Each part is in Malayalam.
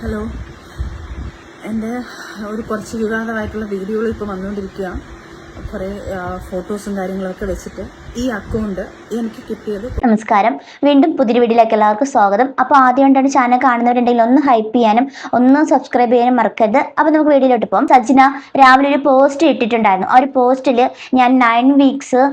ഹലോ, എൻ്റെ കുറച്ച് വിവാദമായിട്ടുള്ള വീഡിയോകൾ ഇപ്പോൾ വന്നുകൊണ്ടിരിക്കുകയാണ്. കുറേ ഫോട്ടോസും കാര്യങ്ങളൊക്കെ വെച്ചിട്ട് ഈ അക്കൗണ്ട് എനിക്ക് കിട്ടിയത്. നമസ്കാരം, വീണ്ടും പുതിയ വീഡിയോയിലേക്ക് എല്ലാവർക്കും സ്വാഗതം. അപ്പോൾ ആദ്യമായിട്ടാണ് ചാനൽ കാണുന്നവരുണ്ടെങ്കിൽ ഒന്ന് ഹൈപ്പ് ചെയ്യാനും ഒന്ന് സബ്സ്ക്രൈബ് ചെയ്യാനും മറക്കരുത്. അപ്പോൾ നമുക്ക് വീഡിയോയിലോട്ട് പോകാം. സജ്ന രാവിലെ ഒരു പോസ്റ്റ് ഇട്ടിട്ടുണ്ടായിരുന്നു. ആ ഒരു പോസ്റ്റിൽ ഞാൻ 9 വീക്സ്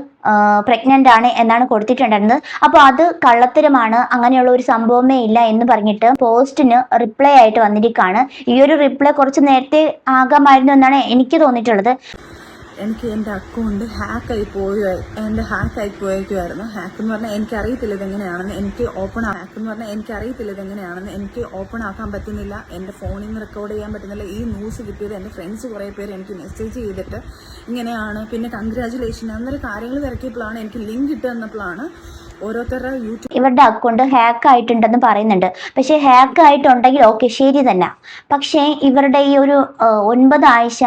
പ്രഗ്നൻ്റ് ആണ് എന്നാണ് കൊടുത്തിട്ടുണ്ടായിരുന്നത്. അപ്പോൾ അത് കള്ളത്തരമാണ്, അങ്ങനെയുള്ള ഒരു സംഭവമേ ഇല്ല എന്ന് പറഞ്ഞിട്ട് പോസ്റ്റിന് റിപ്ലൈ ആയിട്ട് വന്നിരിക്കുകയാണ്. ഈ ഒരു റിപ്ലൈ കുറച്ച് നേരത്തെ ആകാമായിരുന്നു എന്നാണ് എനിക്ക് തോന്നിയിട്ടുള്ളത്. എനിക്ക് എൻ്റെ അക്കൗണ്ട് ഹാക്കായി പോയേക്കുമായിരുന്നു. ഹാക്ക് എന്ന് പറഞ്ഞാൽ എനിക്കറിയത്തില്ല ഇതെങ്ങനെയാണെന്ന്. എനിക്ക് ഓപ്പൺ ആക്കാൻ പറ്റുന്നില്ല. എൻ്റെ ഫോണിൽ നിന്ന് റെക്കോർഡ് ചെയ്യാൻ പറ്റുന്നില്ല. ഈ ന്യൂസ് കിട്ടിയത് എൻ്റെ ഫ്രണ്ട്സ് കുറേ പേര് എനിക്ക് മെസ്സേജ് ചെയ്തിട്ട് ഇങ്ങനെയാണ്, പിന്നെ കൺഗ്രാജുലേഷൻ അന്നേരം കാര്യങ്ങൾ തിരക്കിയപ്പോഴാണ് എനിക്ക് ലിങ്ക് കിട്ടുന്നപ്പോഴാണ് ഓരോരുത്തരുടെ ഇവരുടെ അക്കൗണ്ട് ഹാക്ക് ആയിട്ടുണ്ടെന്ന് പറയുന്നുണ്ട്. പക്ഷേ ഹാക്ക് ആയിട്ടുണ്ടെങ്കിൽ ഓക്കെ, ശരി തന്നെ. പക്ഷേ ഇവരുടെ ഈ ഒരു 9 ആഴ്ച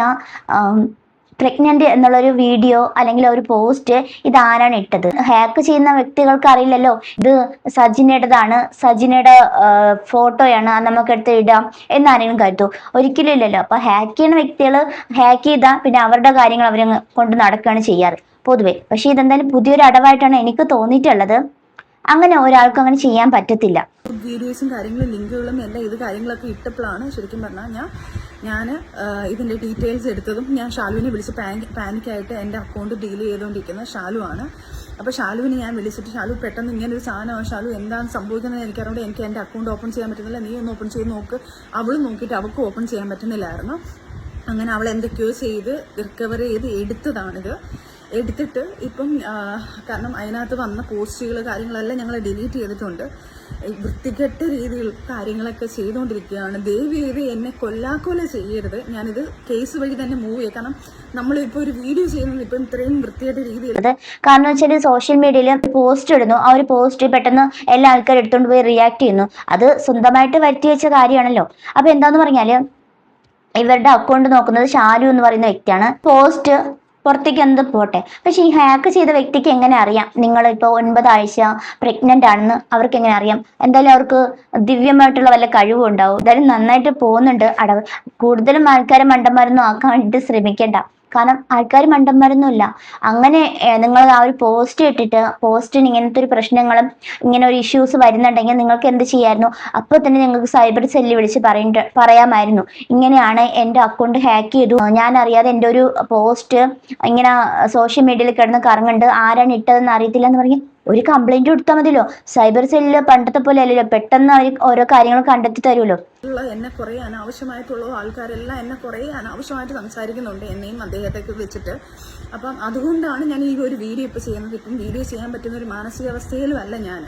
പ്രഗ്നന്റ് എന്നുള്ളൊരു വീഡിയോ അല്ലെങ്കിൽ ഒരു പോസ്റ്റ് ഇത് ആരാണ് ഇട്ടത്? ഹാക്ക് ചെയ്യുന്ന വ്യക്തികൾക്ക് അറിയില്ലല്ലോ ഇത് സജിനയുടേതാണ്, സജിനയുടെ ഫോട്ടോയാണ്, നമുക്കെടുത്ത് ഇടാം എന്നാരെങ്കിലും കരുതൂ? ഒരിക്കലും ഇല്ലല്ലോ. അപ്പൊ ഹാക്ക് ചെയ്യുന്ന വ്യക്തികൾ ഹാക്ക് ചെയ്താൽ പിന്നെ അവരുടെ കാര്യങ്ങൾ അവർ കൊണ്ട് നടക്കുകയാണ് ചെയ്യാറ് പൊതുവെ. പക്ഷെ ഇതെന്തായാലും പുതിയൊരു അടവായിട്ടാണ് എനിക്ക് തോന്നിയിട്ടുള്ളത്. അങ്ങനെ ഒരാൾക്ക് അങ്ങനെ ചെയ്യാൻ പറ്റത്തില്ല. വീഡിയോസും കാര്യങ്ങളും ലിങ്കുകളും എല്ലാം ഇത് കാര്യങ്ങളൊക്കെ ഇട്ടപ്പോഴാണ് ശരിക്കും പറഞ്ഞാൽ ഞാൻ ഇതിൻ്റെ ഡീറ്റെയിൽസ് എടുത്തതും. ഞാൻ ഷാലുവിനെ വിളിച്ച് പാനിക്കായിട്ട് എൻ്റെ അക്കൗണ്ട് ഡീൽ ചെയ്തുകൊണ്ടിരിക്കുന്നത് ഷാലുവാണ്. അപ്പോൾ ഷാലുവിനെ ഞാൻ വിളിച്ചിട്ട്, ഷാലു പെട്ടെന്ന് ഇങ്ങനൊരു സാധനമാണ്, ഷാലു എന്താണ് സംഭവിക്കുന്നത് എനിക്കറിയാണ്ട്, എനിക്ക് എൻ്റെ അക്കൗണ്ട് ഓപ്പൺ ചെയ്യാൻ പറ്റുന്നില്ല, നീ ഒന്ന് ഓപ്പൺ ചെയ്ത് നോക്ക്. അവൾ നോക്കിയിട്ട് അവൾക്ക് ഓപ്പൺ ചെയ്യാൻ പറ്റുന്നില്ലായിരുന്നു. അങ്ങനെ അവൾ എന്തൊക്കെയോ ചെയ്ത് റിക്കവർ ചെയ്ത് എടുത്തതാണിത്. എടുത്തിട്ട് ഇപ്പം കാരണം അതിനകത്ത് വന്ന പോസ്റ്റുകൾ കാര്യങ്ങളെല്ലാം ഞങ്ങൾ ഡിലീറ്റ് ചെയ്തിട്ടുണ്ട്. വൃത്തികെട്ട രീതിയിൽ കാര്യങ്ങളൊക്കെ ചെയ്തുകൊണ്ടിരിക്കുകയാണ്. ദയവ് ചെയ്ത് എന്നെ കൊല്ലാക്കൊല ചെയ്യരുത്. ഞാനിത് കേസ് വഴി തന്നെ മൂവ് ചെയ്യാം. കാരണം നമ്മളിപ്പോൾ ഒരു വീഡിയോ ചെയ്യുന്നത് ഇപ്പം ഇത്രയും വൃത്തികെട്ട രീതിയിൽ. കാരണം വെച്ചാൽ സോഷ്യൽ മീഡിയയിൽ പോസ്റ്റ് ഇടുന്നു, ആ ഒരു പോസ്റ്റ് പെട്ടെന്ന് എല്ലാ ആൾക്കാരും എടുത്തുകൊണ്ട് പോയി റിയാക്ട് ചെയ്യുന്നു. അത് സ്വന്തമായിട്ട് വരുത്തി വെച്ച കാര്യമാണല്ലോ. അപ്പൊ എന്താന്ന് പറഞ്ഞാല് ഇവരുടെ അക്കൗണ്ട് നോക്കുന്നത് ഷാലു എന്ന് പറയുന്ന വ്യക്തിയാണ്. പോസ്റ്റ് പുറത്തേക്ക് എന്ത് പോട്ടെ, പക്ഷെ ഈ ഹാക്ക് ചെയ്ത വ്യക്തിക്ക് എങ്ങനെ അറിയാം നിങ്ങളിപ്പോൾ 9 ആഴ്ച പ്രഗ്നന്റ് ആണെന്ന്? അവർക്ക് എങ്ങനെ അറിയാം? എന്തായാലും അവർക്ക് ദിവ്യമായിട്ടുള്ള വല്ല കഴിവും ഉണ്ടാവും. എന്തായാലും നന്നായിട്ട് പോകുന്നുണ്ട് അടവ്. കൂടുതലും ആൾക്കാരെ മണ്ടന്മാരൊന്നും ആക്കാൻ വേണ്ടിയിട്ട് ശ്രമിക്കേണ്ട. കാരണം ആൾക്കാർ മണ്ടന്മാരൊന്നുമില്ല. അങ്ങനെ നിങ്ങൾ ആ ഒരു പോസ്റ്റ് ഇട്ടിട്ട് പോസ്റ്റിന് ഇങ്ങനത്തെ ഒരു പ്രശ്നങ്ങളും ഇങ്ങനെ ഒരു ഇഷ്യൂസ് വരുന്നുണ്ടെങ്കിൽ നിങ്ങൾക്ക് എന്ത് ചെയ്യായിരുന്നു? അപ്പോൾ തന്നെ നിങ്ങൾക്ക് സൈബർ സെല്ല് വിളിച്ച് പറയാമായിരുന്നു, ഇങ്ങനെയാണ് എൻ്റെ അക്കൗണ്ട് ഹാക്ക് ചെയ്തു, ഞാൻ അറിയാതെ എൻ്റെ ഒരു പോസ്റ്റ് ഇങ്ങനെ സോഷ്യൽ മീഡിയയിൽ കിടന്ന് കറങ്ങുന്നുണ്ട്, ആരാണ് ഇട്ടതെന്ന് അറിയത്തില്ല എന്ന് പറഞ്ഞ് ഒരു കംപ്ലൈന്റ് കൊടുത്താൽ മതിയല്ലോ. സൈബർ സെല്ലില് പണ്ടത്തെ പോലെ അല്ലല്ലോ, പെട്ടെന്ന് അവർ ഓരോ കാര്യങ്ങൾ കണ്ടെത്തി തരുമല്ലോ. എന്നെ കുറേ അനാവശ്യമായിട്ടുള്ള ആൾക്കാരെല്ലാം എന്നെ കുറേ അനാവശ്യമായിട്ട് സംസാരിക്കുന്നുണ്ട്, എന്നെയും അദ്ദേഹത്തെയൊക്കെ വെച്ചിട്ട്. അപ്പം അതുകൊണ്ടാണ് ഞാൻ ഈ ഒരു വീഡിയോ ഇപ്പോൾ ചെയ്യുന്നത്. ഇപ്പം വീഡിയോ ചെയ്യാൻ പറ്റുന്ന ഒരു മാനസികാവസ്ഥയിലും അല്ല ഞാൻ.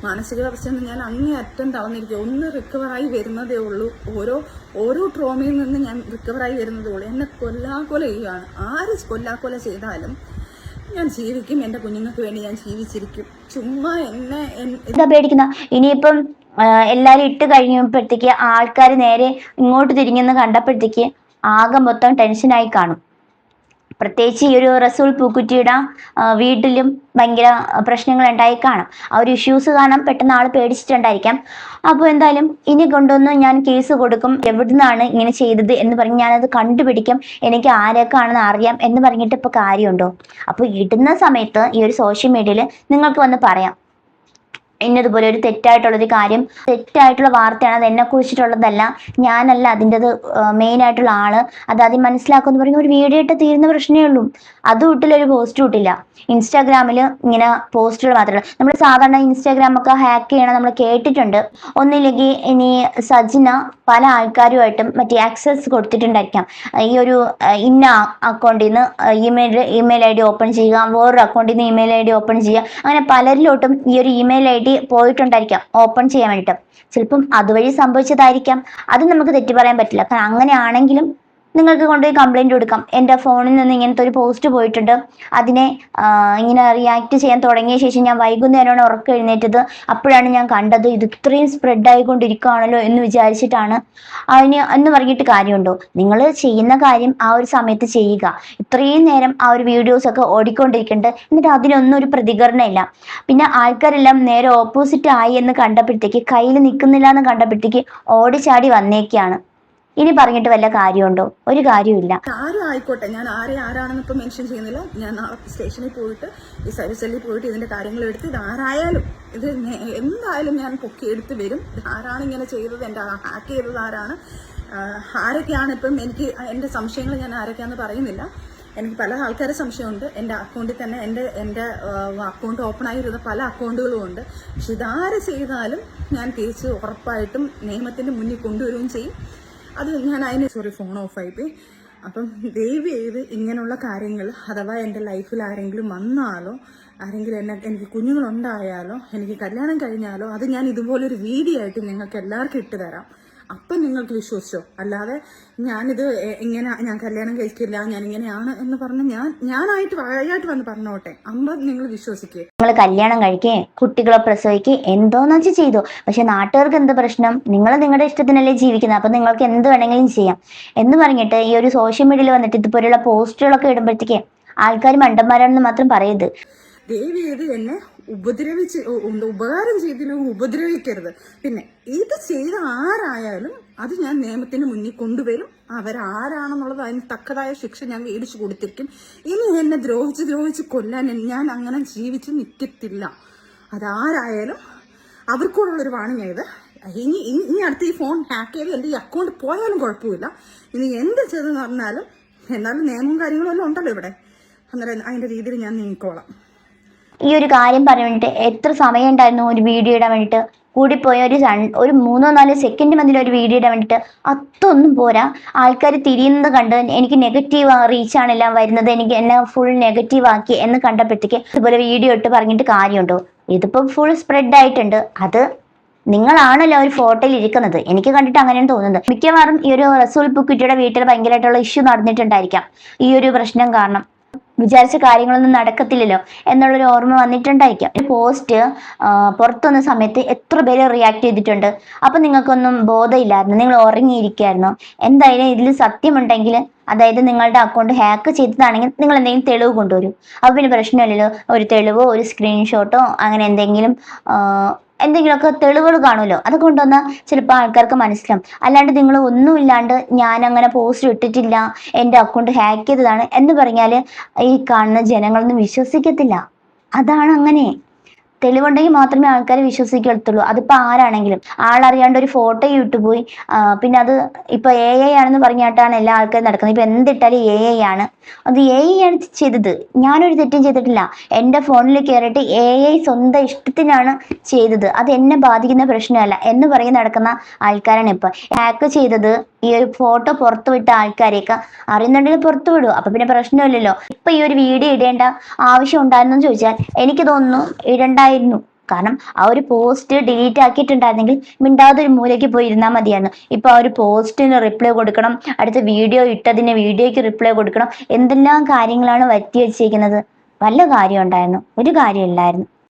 മാനസികാവസ്ഥയിൽ നിന്ന് ഞാൻ അങ്ങേയറ്റം തളർന്നിരിക്കുക. ഒന്ന് റിക്കവറായി വരുന്നതേ ഉള്ളൂ. ഓരോ ട്രോമയിൽ നിന്ന് ഞാൻ റിക്കവറായി വരുന്നതേ ഉള്ളൂ. എന്നെ കൊല്ലാക്കൊല ചെയ്യുകയാണ്. ആര് കൊല്ലാക്കൊല ചെയ്താലും ഞാൻ ജീവിക്കും. എൻ്റെ കുഞ്ഞുങ്ങൾക്ക് വേണ്ടി ഞാൻ ജീവിച്ചിരിക്കും. ചുമ്മാ എന്താ പേടിക്കുന്ന? ഇനിയിപ്പം എല്ലാരും ഇട്ട് കഴിഞ്ഞപ്പോഴത്തേക്ക് ആൾക്കാർ നേരെ ഇങ്ങോട്ട് തിരിഞ്ഞെന്ന് കണ്ടപ്പോഴത്തേക്ക് ആകെ മൊത്തം ടെൻഷനായി കാണും. പ്രത്യേകിച്ച് ഈ ഒരു റസൂൽ പൂക്കുറ്റിയുടെ വീട്ടിലും ഭയങ്കര പ്രശ്നങ്ങൾ ഉണ്ടായി കാണാം. ആ ഒരു ഇഷ്യൂസ് കാരണം പെട്ടെന്ന് ആൾ പേടിച്ചിട്ടുണ്ടായിരിക്കാം. അപ്പോൾ എന്തായാലും ഇനി കൊണ്ടുവന്ന് ഞാൻ കേസ് കൊടുക്കും, എവിടുന്നാണ് ഇങ്ങനെ ചെയ്തത് എന്ന് പറഞ്ഞ് ഞാനത് കണ്ടുപിടിക്കും, എനിക്ക് ആരൊക്കെ ആണെന്ന് അറിയാം എന്ന് പറഞ്ഞിട്ട് ഇപ്പോൾ കാര്യമുണ്ടോ? അപ്പോൾ ഇടുന്ന സമയത്ത് ഈ ഒരു സോഷ്യൽ മീഡിയയിൽ നിങ്ങൾക്ക് വന്ന് പറയാം, ഇന്നതുപോലെ ഒരു തെറ്റായിട്ടുള്ളൊരു കാര്യം, തെറ്റായിട്ടുള്ള വാർത്തയാണ്, അത് എന്നെ കുറിച്ചിട്ടുള്ളതല്ല, ഞാനല്ല അതിൻ്റെത് മെയിൻ ആയിട്ടുള്ള ആള്, അത് ആദ്യം മനസ്സിലാക്കുമെന്ന് പറഞ്ഞ ഒരു വീഡിയോ ഇട്ട് തീരുന്ന പ്രശ്നമേ ഉള്ളൂ. അതും ഇട്ടില്ല, ഒരു പോസ്റ്റും ഇട്ടില്ല. ഇൻസ്റ്റാഗ്രാമിൽ ഇങ്ങനെ പോസ്റ്റുകൾ മാത്രമല്ല, നമ്മൾ സാധാരണ ഇൻസ്റ്റാഗ്രാമൊക്കെ ഹാക്ക് ചെയ്യണം നമ്മൾ കേട്ടിട്ടുണ്ട്. ഒന്നില്ലെങ്കിൽ ഇനി സജിന പല ആൾക്കാരുമായിട്ടും മറ്റേ ആക്സസ് കൊടുത്തിട്ടുണ്ടായിരിക്കാം. ഈ ഒരു ഇന്ന അക്കൗണ്ടിൽ നിന്ന് ഇമെയിൽ ID ഓപ്പൺ ചെയ്യുക, വേറൊരു അക്കൗണ്ടിൽ നിന്ന് ഇമെയിൽ ID ഓപ്പൺ ചെയ്യുക, അങ്ങനെ പലരിലോട്ടും ഈ ഒരു ഇമെയിൽ ID പോയിട്ടുണ്ടായിരിക്കാം ഓപ്പൺ ചെയ്യാൻ വേണ്ടിയിട്ട്. ചിലപ്പം അതുവഴി സംഭവിച്ചതായിരിക്കാം. അത് നമുക്ക് തെറ്റു പറയാൻ പറ്റില്ല. കാരണം അങ്ങനെയാണെങ്കിലും നിങ്ങൾക്ക് കൊണ്ടുപോയി കംപ്ലൈന്റ് കൊടുക്കാം. എൻ്റെ ഫോണിൽ നിന്ന് ഇങ്ങനത്തെ ഒരു പോസ്റ്റ് പോയിട്ടുണ്ട്, അതിനെ ഇങ്ങനെ റിയാക്ട് ചെയ്യാൻ തുടങ്ങിയ ശേഷം ഞാൻ വൈകുന്നേരമാണ് ഉറക്കം എഴുന്നേറ്റത്, അപ്പോഴാണ് ഞാൻ കണ്ടത് ഇത് ഇത്രയും സ്പ്രെഡ് ആയിക്കൊണ്ടിരിക്കുകയാണല്ലോ എന്ന് വിചാരിച്ചിട്ടാണ്. അതിന് എന്ന് പറഞ്ഞിട്ട് കാര്യമുണ്ടോ? നിങ്ങൾ ചെയ്യുന്ന കാര്യം ആ ഒരു സമയത്ത് ചെയ്യുക. ഇത്രയും നേരം ആ ഒരു വീഡിയോസ് ഒക്കെ ഓടിക്കൊണ്ടിരിക്കുന്നുണ്ട്, എന്നിട്ട് അതിനൊന്നും ഒരു പ്രതികരണം ഇല്ല. പിന്നെ ആൾക്കാരെല്ലാം നേരെ ഓപ്പോസിറ്റ് ആയി എന്ന് കണ്ടപ്പോഴത്തേക്ക്, കയ്യിൽ നിൽക്കുന്നില്ല എന്ന് കണ്ടപ്പോഴത്തേക്ക് ഓടിച്ചാടി വന്നേക്കാണ്. ഇനി പറഞ്ഞിട്ട് വല്ല കാര്യമുണ്ടോ? ഒരു കാര്യമില്ല. ആരും ആയിക്കോട്ടെ, ഞാൻ ആരാണെന്ന് ഇപ്പം മെൻഷൻ ചെയ്യുന്നില്ല. ഞാൻ നാളെ സ്റ്റേഷനിൽ പോയിട്ട് ഈ സർവീസ് സെല്ലിൽ പോയിട്ട് ഇതിന്റെ കാര്യങ്ങൾ എടുത്ത് ഇത് ആരായാലും ഇത് എന്തായാലും ഞാൻ പൊക്കി എടുത്ത് വരും. ആരാണ് ഇങ്ങനെ ചെയ്തത്, എൻ്റെ ഹാക്ക് ചെയ്തത് ആരാണ്, ആരൊക്കെയാണ്. ഇപ്പം എനിക്ക് എൻ്റെ സംശയങ്ങൾ ഞാൻ ആരൊക്കെയാണെന്ന് പറയുന്നില്ല. എനിക്ക് പല ആൾക്കാരെ സംശയമുണ്ട്. എൻ്റെ അക്കൗണ്ടിൽ തന്നെ എൻ്റെ അക്കൗണ്ട് ഓപ്പൺ ആയിരുന്ന പല അക്കൗണ്ടുകളും ഉണ്ട്. പക്ഷെ ഇതാര് ചെയ്താലും ഞാൻ കേസ് ഉറപ്പായിട്ടും നിയമത്തിൻ്റെ മുന്നിൽ കൊണ്ടുവരികയും ചെയ്യും. അത് ഞാൻ അതിന് ഫോൺ ഓഫായിപ്പോയി. അപ്പം ദയവ് ചെയ്ത് ഇങ്ങനെയുള്ള കാര്യങ്ങൾ, അഥവാ എൻ്റെ ലൈഫിൽ ആരെങ്കിലും വന്നാലോ, ആരെങ്കിലും എനിക്ക് കുഞ്ഞുങ്ങളുണ്ടായാലോ, എനിക്ക് കല്യാണം കഴിഞ്ഞാലോ, അത് ഞാൻ ഇതുപോലൊരു വീഡിയോ ആയിട്ട് നിങ്ങൾക്ക് എല്ലാവർക്കും ഇട്ട് തരാം. അപ്പം നിങ്ങൾക്ക് വിശ്വസിച്ചോ. അല്ലാതെ ഞാനിത് ഇങ്ങനെ ഞാൻ കല്യാണം കഴിക്കില്ല, ഞാൻ ഇങ്ങനെയാണ് എന്ന് പറഞ്ഞ് ഞാനായിട്ട് വായായിട്ട് വന്ന് പറഞ്ഞോട്ടെ, അമ്പത് നിങ്ങൾ വിശ്വസിക്കുക. നിങ്ങൾ കല്യാണം കഴിക്കേ, കുട്ടികളെ പ്രസവിക്കേ, എന്തോന്ന് വെച്ച് ചെയ്തു. പക്ഷെ നാട്ടുകാർക്ക് എന്ത് പ്രശ്നം? നിങ്ങൾ നിങ്ങളുടെ ഇഷ്ടത്തിനല്ലേ ജീവിക്കുന്നത്, അപ്പൊ നിങ്ങൾക്ക് എന്ത് വേണമെങ്കിലും ചെയ്യാം എന്ന് പറഞ്ഞിട്ട് ഈ ഒരു സോഷ്യൽ മീഡിയയിൽ വന്നിട്ട് ഇതുപോലെയുള്ള പോസ്റ്റുകളൊക്കെ ഇടുമ്പോഴത്തേക്ക് ആൾക്കാർ മണ്ടന്മാരാണെന്ന് മാത്രം പറയരുത്. ദയവ് ചെയ്ത് എന്നെ ഉപകാരം ചെയ്തില്ലെങ്കിൽ ഉപദ്രവിക്കരുത്. പിന്നെ ഇത് ചെയ്ത ആരായാലും അത് ഞാൻ നിയമത്തിന് മുന്നിൽ കൊണ്ടുവരും. അവരാരാണെന്നുള്ളത് അതിന് തക്കതായ ശിക്ഷ ഞാൻ മേടിച്ചു കൊടുത്തിരിക്കും. ഇനി എന്നെ ദ്രോഹിച്ച് കൊല്ലാൻ ഞാൻ അങ്ങനെ ജീവിച്ച് നിൽക്കത്തില്ല. അതാരായാലും അവർക്കുള്ളൊരു വാണിംഗ് ഇത്. ഇനി അടുത്ത് ഈ ഫോൺ ഹാക്ക് ചെയ്ത് എൻ്റെ ഈ അക്കൗണ്ട് പോയാലും കുഴപ്പമില്ല. ഇനി എന്ത് ചെയ്തെന്ന് പറഞ്ഞാലും എന്നാലും നിയമവും കാര്യങ്ങളും എല്ലാം ഉണ്ടല്ലോ ഇവിടെ. അന്നേരം അതിൻ്റെ രീതിയിൽ ഞാൻ നീങ്ങിക്കോളാം. ഈ ഒരു കാര്യം പറയാൻ വേണ്ടിയിട്ട് എത്ര സമയം ഉണ്ടായിരുന്നു ഒരു വീഡിയോ ഇടാൻ വേണ്ടിയിട്ട്? കൂടിപ്പോയ ഒരു 3-4 സെക്കൻഡ് മതിൽ ഒരു വീഡിയോ ഇടാൻ വേണ്ടിയിട്ട്. അതൊന്നും പോരാ. ആൾക്കാർ തിരിയുന്നത് കണ്ട് എനിക്ക് നെഗറ്റീവ് റീച്ചാണ് എല്ലാം വരുന്നത്, എനിക്ക് എന്നെ ഫുൾ നെഗറ്റീവ് ആക്കി എന്ന് കണ്ടപ്പോഴത്തേക്ക് ഇതുപോലെ വീഡിയോ ഇട്ട് പറഞ്ഞിട്ട് കാര്യമുണ്ടോ? ഇതിപ്പോൾ ഫുൾ സ്പ്രെഡ് ആയിട്ടുണ്ട്. അത് നിങ്ങളാണല്ലോ ഒരു ഫോട്ടോയിൽ ഇരിക്കുന്നത്. എനിക്ക് കണ്ടിട്ട് അങ്ങനെയാണ് തോന്നുന്നത്. മിക്കവാറും ഈ ഒരു റസൂൽ പൂക്കുറ്റിയുടെ വീട്ടിൽ ഭയങ്കരമായിട്ടുള്ള ഇഷ്യൂ നടന്നിട്ടുണ്ടായിരിക്കാം. ഈ ഒരു പ്രശ്നം കാരണം വിചാരിച്ച കാര്യങ്ങളൊന്നും നടക്കത്തില്ലല്ലോ എന്നുള്ളൊരു ഓർമ്മ വന്നിട്ടുണ്ടായിരിക്കാം. ഒരു പോസ്റ്റ് പുറത്തു വന്ന സമയത്ത് എത്ര പേര് റിയാക്ട് ചെയ്തിട്ടുണ്ട്. അപ്പൊ നിങ്ങൾക്കൊന്നും ബോധമില്ലായിരുന്നു, നിങ്ങൾ ഉറങ്ങിയിരിക്കുകയായിരുന്നു. എന്തായാലും ഇതിൽ സത്യമുണ്ടെങ്കിൽ, അതായത് നിങ്ങളുടെ അക്കൗണ്ട് ഹാക്ക് ചെയ്തതാണെങ്കിൽ നിങ്ങൾ എന്തെങ്കിലും തെളിവ് കൊണ്ടുവരും. അപ്പൊ പിന്നെ പ്രശ്നമില്ലല്ലോ. ഒരു തെളിവോ ഒരു സ്ക്രീൻഷോട്ടോ അങ്ങനെ എന്തെങ്കിലുമൊക്കെ തെളിവുകൾ കാണുമല്ലോ, അത് കൊണ്ടുവന്നാൽ ചിലപ്പോൾ ആൾക്കാർക്ക് മനസ്സിലാവും. അല്ലാണ്ട് നിങ്ങൾ ഒന്നുമില്ലാണ്ട് ഞാൻ അങ്ങനെ പോസ്റ്റ് ഇട്ടിട്ടില്ല, എൻ്റെ അക്കൗണ്ട് ഹാക്ക് ചെയ്തതാണ് എന്ന് പറഞ്ഞാൽ ഈ കാണുന്ന ജനങ്ങളൊന്നും വിശ്വസിക്കത്തില്ല. അതാണ് അങ്ങനെ. തെളിവുണ്ടെങ്കിൽ മാത്രമേ ആൾക്കാർ വിശ്വസിക്കത്തുള്ളൂ. അതിപ്പോ ആരാണെങ്കിലും. ആളറിയാണ്ട് ഒരു ഫോട്ടോ ഇട്ട് പോയി, പിന്നെ അത് ഇപ്പൊ AI ആണെന്ന് പറഞ്ഞിട്ടാണ് എല്ലാ ആൾക്കാരും നടക്കുന്നത്. ഇപ്പൊ എന്തിട്ടാലും AI ആണ്. അത് AI ആണ് ചെയ്തത്, ഞാനൊരു തെറ്റും ചെയ്തിട്ടില്ല. എൻ്റെ ഫോണിൽ കയറിയിട്ട് AI സ്വന്തം ഇഷ്ടത്തിനാണ് ചെയ്തത്, അത് എന്നെ ബാധിക്കുന്ന പ്രശ്നമല്ല എന്ന് പറഞ്ഞ് നടക്കുന്ന ആൾക്കാരാണ് ഇപ്പൊ. ഹാക്ക് ചെയ്തത് ഈ ഒരു ഫോട്ടോ പുറത്തു വിട്ട ആൾക്കാരെയൊക്കെ അറിയുന്നുണ്ടെങ്കിൽ പുറത്തു വിടുക, അപ്പൊ പിന്നെ പ്രശ്നമില്ലല്ലോ. ഇപ്പൊ ഈ ഒരു വീഡിയോ ഇടേണ്ട ആവശ്യം ഉണ്ടായിരുന്നു എന്ന് ചോദിച്ചാൽ എനിക്ക് തോന്നുന്നു ഇടണ്ടായിരുന്നു. കാരണം ആ ഒരു പോസ്റ്റ് ഡിലീറ്റ് ആക്കിയിട്ടുണ്ടായിരുന്നെങ്കിൽ മിണ്ടാതെ ഒരു മൂലയ്ക്ക് പോയി ഇരുന്നാൽ മതിയായിരുന്നു. ഇപ്പൊ ആ ഒരു പോസ്റ്റിന് റിപ്ലൈ കൊടുക്കണം, അടുത്ത വീഡിയോ ഇട്ടതിന് വീഡിയോയ്ക്ക് റിപ്ലൈ കൊടുക്കണം, എന്തെല്ലാം കാര്യങ്ങളാണ് വരുത്തി വെച്ചിരിക്കുന്നത്. വല്ല കാര്യം ഉണ്ടായിരുന്നു? ഒരു കാര്യമില്ലായിരുന്നു.